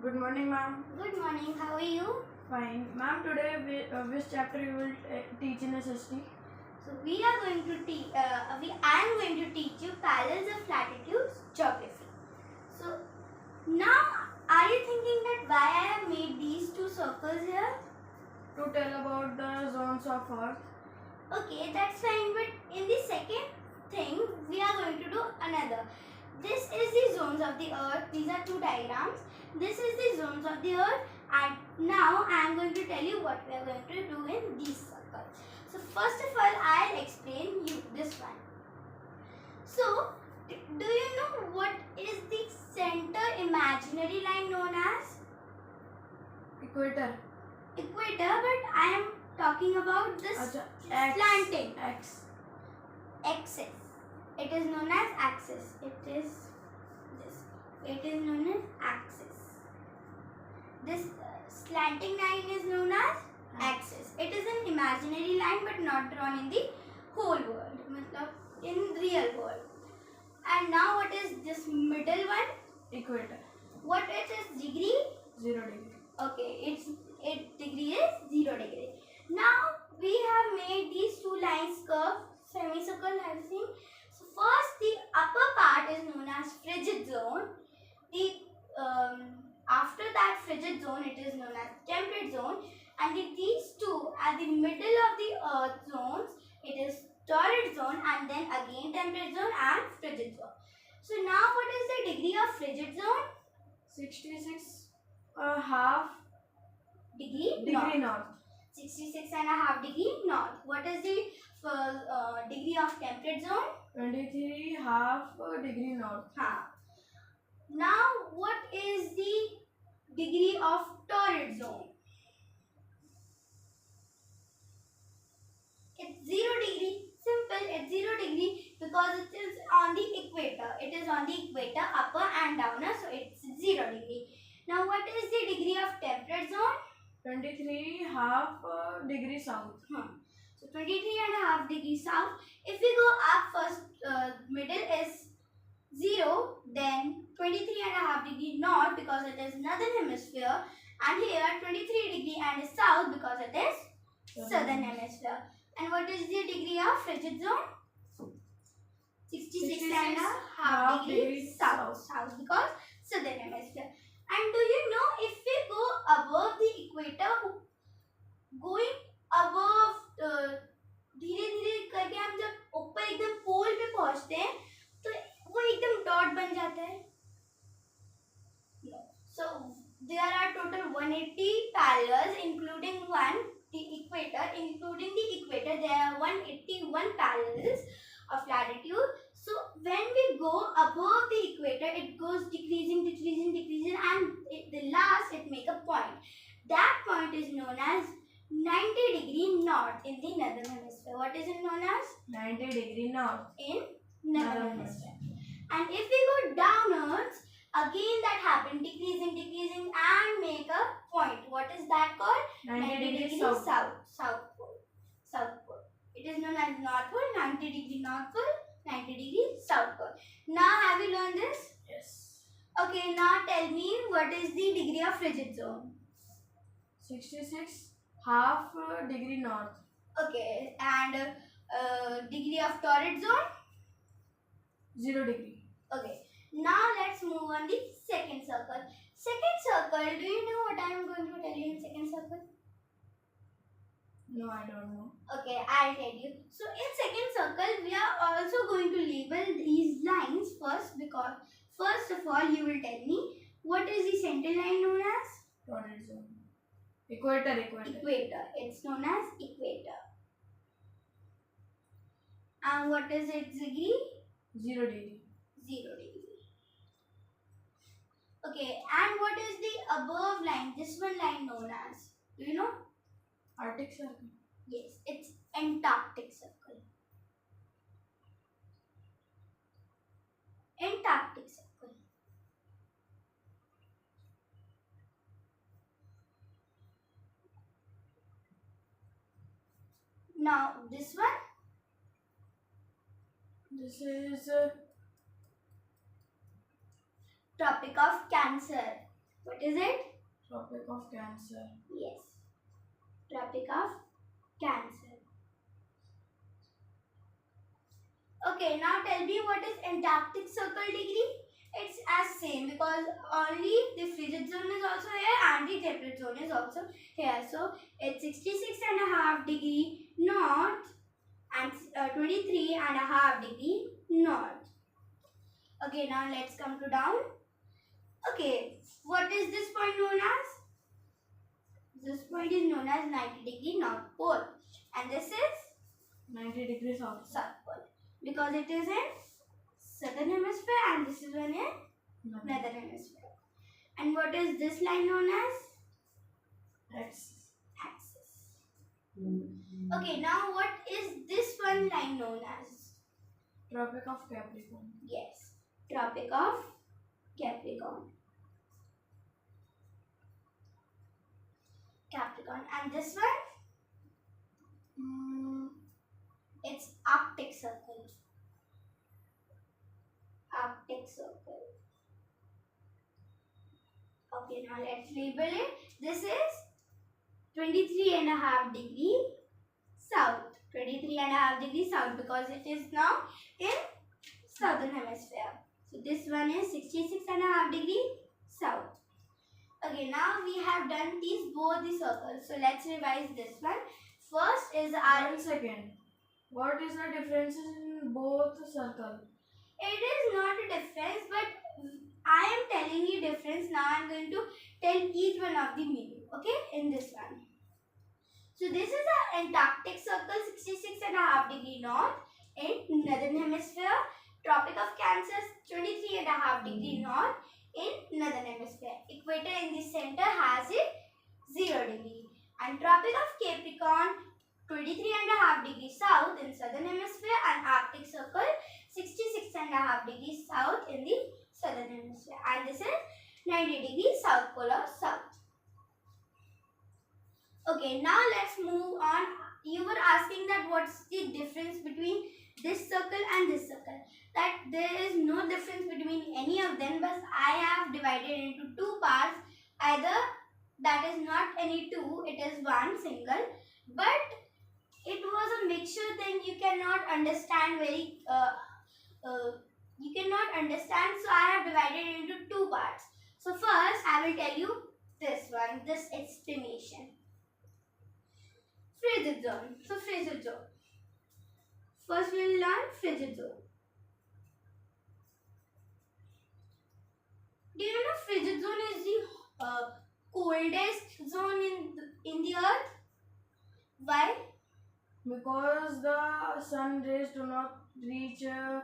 Good morning, ma'am. Good morning, how are you? Fine. Ma'am, today which chapter you will teach in SST? So we are going to teach, I am going to teach you parallels of latitudes geography. So now are you thinking that why I have made these two circles here? To tell about the zones of Earth. Okay, that's fine, but in the second thing we are going to do another. This is the zones of the earth. These are two diagrams. This is the zones of the earth, and now I am going to tell you what we are going to do in these circles. So first of all, I'll explain you this one. So do you know what is the center imaginary line known as? Equator. Equator, but I am talking about this slanting. X. Axis. It is known as axis. It is this. It is known as axis. This slanting line is known as axis. It is an imaginary line but not drawn in the whole world, in real world. And now what is this middle one? Equator. What it is degree? 0 degree. Okay, its degree is 0 degree. Now we have made these two lines curve, semicircle have seen. So first the upper part is known as frigid zone. After that frigid zone it is known as temperate zone, and these two at the middle of the earth zones it is torrid zone, and then again temperate zone and frigid zone. So now what is the degree of frigid zone? 66 half degree north. 66.5 degree north. What is the degree of temperate zone? 23 half degree north. Now what is the degree of torrid zone? It's 0 degree. Simple, it's 0 degree because it is on the equator. It is on the equator, upper and downer, so it's 0 degree. Now what is the degree of temperate zone? 23 half degree south. So 23.5 degrees south. If we go up first, middle is 0, then 23.5 degree north because it is northern hemisphere, and here 23 degree and south because it is southern hemisphere. And what is the degree of frigid zone? 66.5 degrees south because southern hemisphere. And do you know if we go above the equator, going above धीरे धीरे करके हम जब ऊपर एकदम पोल पे पहुंचते हैं तो वो एकदम डॉट बन जाता है. So there are total 180 parallels including the equator there are 181 parallels of latitude. So when we go above the equator it goes decreasing and the last it make a point. That point is known as 90 degree north in the northern hemisphere. What is it known as? 90 degree north in northern hemisphere. And if we go downwards, again that happen decreasing and make a point. What is that called? 90 degree south pole. It is known as north pole, 90 degree north pole, 90 degree south pole. Now have you learned this? Yes. Okay, now tell me what is the degree of frigid zone? 66 half degree north. Okay, and degree of torrid zone? 0 degree. Okay, now let's move on the second circle. Second circle, do you know what I am going to tell you in second circle? No, I don't know. Okay, I'll tell you. So in second circle, we are also going to label these lines first, because first of all you will tell me what is the center line known as? Torrid zone. Equator. It's known as equator. And what is its degree? 0 degree. 0 degree. Okay, and what is the above line? This one line known as? Do you know? Arctic Circle. Yes, it's Antarctic Circle. Antarctic Circle. Now this one? This is Tropic of Cancer. What is it? Tropic of Cancer. Yes. Tropic of Cancer. Okay, now tell me what is Antarctic Circle degree? It's as same because only the frigid zone is also here and the temperate zone is also here. So it's 66.5 degree north and 23.5 degree north. Okay, now let's come to down. Okay, what is this point known as? This point is known as 90 degree North Pole, and this is 90 degrees South. South Pole because it is in Southern Hemisphere and this is one in Northern Hemisphere. And what is this line known as? Axis. Okay, now what is this one line known as? Tropic of Capricorn. Yes, Tropic of Capricorn. And this one? It's Arctic Circle. Arctic Circle. Okay, now let's label it. This is 23.5 degree south. 23.5 degree south because it is now in Southern Hemisphere. So this one is 66.5 degree south. Okay, now we have done these both the circles. So let's revise this one. First is our... 1 second. What is the difference in both circles? It is not a difference, but I am telling you difference. Now I am going to tell each one of the meaning. Okay, in this one. So this is our Antarctic Circle, 66.5 degree north in Northern Hemisphere. Tropic of Cancer, 23.5 degree north in Northern Hemisphere. Equator in the center has it 0 degree. And Tropic of Capricorn, 23.5 degrees south in Southern Hemisphere, and Arctic Circle 66.5 degrees south in the Southern Hemisphere, and this is 90 degrees South Pole or south. Okay, now let's move on. You were asking that what's the difference between this circle and this circle. That there is no difference between any of them, but I have divided into two parts. Either that is not any two, it is one single, but it was a mixture thing. You cannot understand very you cannot understand, so I have divided it into two parts. So first I will tell you this one, this explanation. Frigid zone. So frigid zone. First we will learn frigid zone. Do you know frigid zone is the coldest zone in the earth? Why? Because the sun rays do not reach the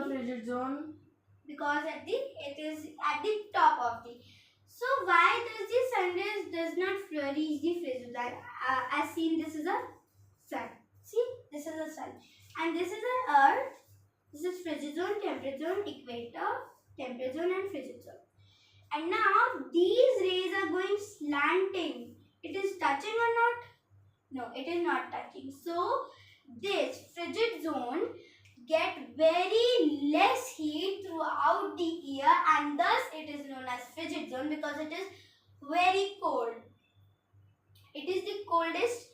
frigid zone. Because it is at the top of the. So why does the sun rays does not reach the frigid zone? As seen, this is a sun. See, this is a sun, and this is an earth. This is frigid zone, temperate zone, equator, temperate zone, and frigid zone. And now these rays are going slanting. It is touching or not? No, it is not touching. So this frigid zone get very less heat throughout the year, and thus it is known as frigid zone because it is very cold. It is the coldest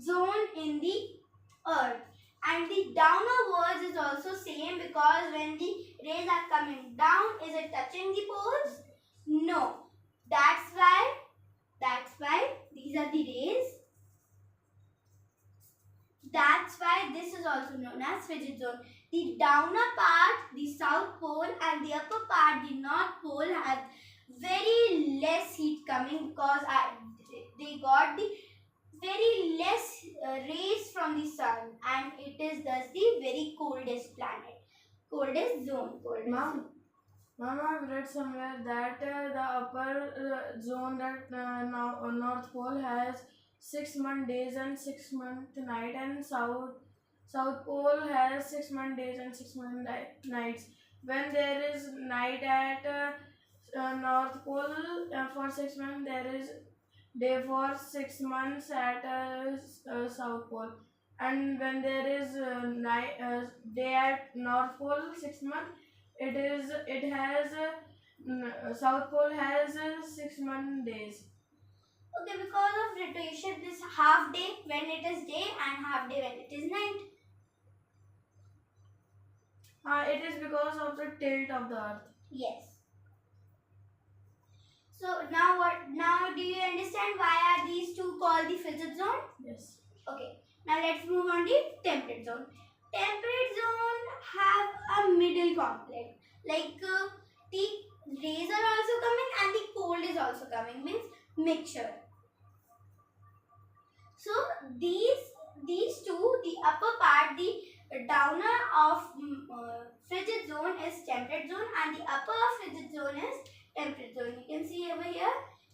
zone in the earth. And the downwards is also same because when the rays are coming down, is it touching the poles? No. That's why these are the rays. That's why this is also known as frigid zone. The downer part, the south pole, and the upper part, the north pole, have very less heat coming because they got the very less rays from the sun, and it is thus the very coldest planet, coldest zone. Mom, I've read somewhere that the upper zone, that now North Pole has 6-month days and 6-month night, and South Pole has 6-month days and 6-month nights. When there is night at North Pole for 6 months, there is day for 6 months at South Pole. And when there is day at North Pole 6 months, it has South Pole has 6 days. Okay, because of rotation, this half day when it is day and half day when it is night. It is because of the tilt of the earth. Yes. So now what? Now do you understand why are these two called the frigid zone? Yes. Okay. Now let's move on to temperate zone. Temperate zone have a middle complex. Like the rays are also coming and the cold is also coming. Means mixture. So these two, the upper part, the downer of frigid zone is temperate zone and the upper of frigid zone is temperate zone. You can see over here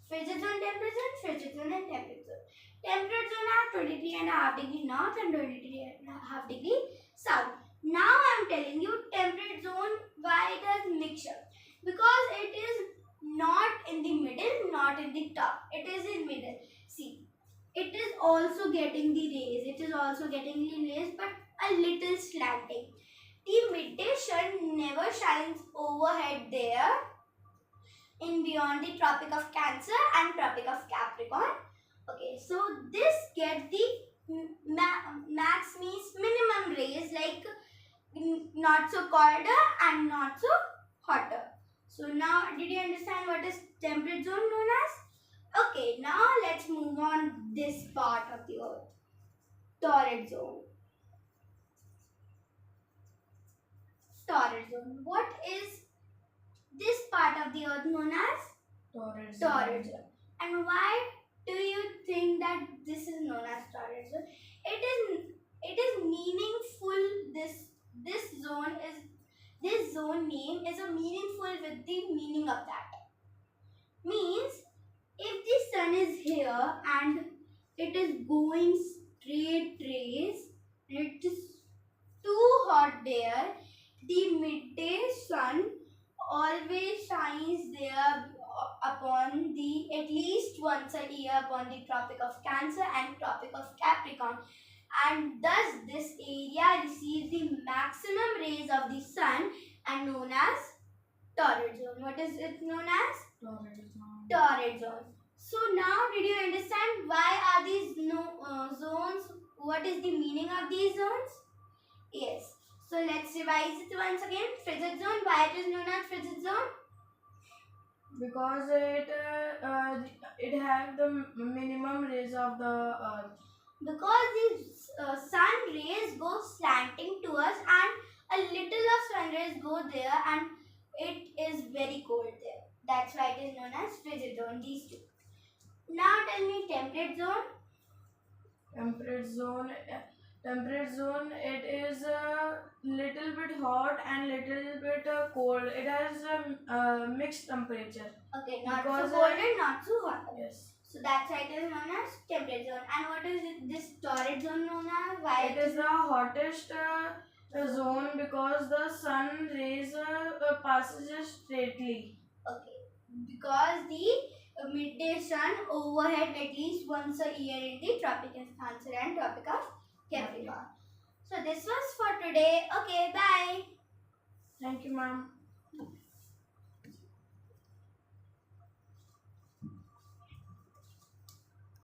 frigid zone, temperate zone, frigid zone and temperate zone. Temperate zone are 23.5 degree north and 23.5 degree south. Now I am telling you temperate zone, why it has mixture, because it is not in the middle, not in the top, it is in middle. See, it is also getting the rays, it is also getting the rays, but a little slanting. The midday sun never shines overhead there in beyond the Tropic of Cancer and Tropic of Capricorn. Okay, so this gets the max means minimum rays, like not so colder and not so hotter. So now did you understand what is temperate zone known as? Okay, now let's move on this part of the earth. Torrid zone. Torrid zone. What is this part of the earth known as? Torrid zone. Torrid zone. And why do you think that this is known as torrid zone? It is meaningful. This zone name is a meaningful with the meaning of that. Means if the sun is here and it is going straight rays, it is too hot there, the midday sun always shines there upon the at least once a year upon the Tropic of Cancer and Tropic of Capricorn, and thus this area receives the maximum rays of the sun and known as torrid zone. What is it known as? Torrid zone. Torrid zone. So now did you understand why are these zones? What is the meaning of these zones? Yes. So let's revise it once again. Frigid zone. Why it is known as frigid zone? Because it have the minimum rays of the earth. Because the sun rays go slanting to us and a little of sun rays go there and it is very cold there. That's why it is known as frigid zone, these two. Now tell me temperate zone. Temperate zone, it is a little bit hot and little bit cold. It has a mixed temperature. Okay, not Because, so cold and not so hot. Yes. So that's why it is known as temperate zone. And what is this torrid zone known as? Why It is the hottest zone because the sun rays passes straightly. Okay, because the midday sun overhead at least once a year in the Tropic of Cancer and Tropic of Capricorn. So this was for today. Okay, bye. Thank you, ma'am.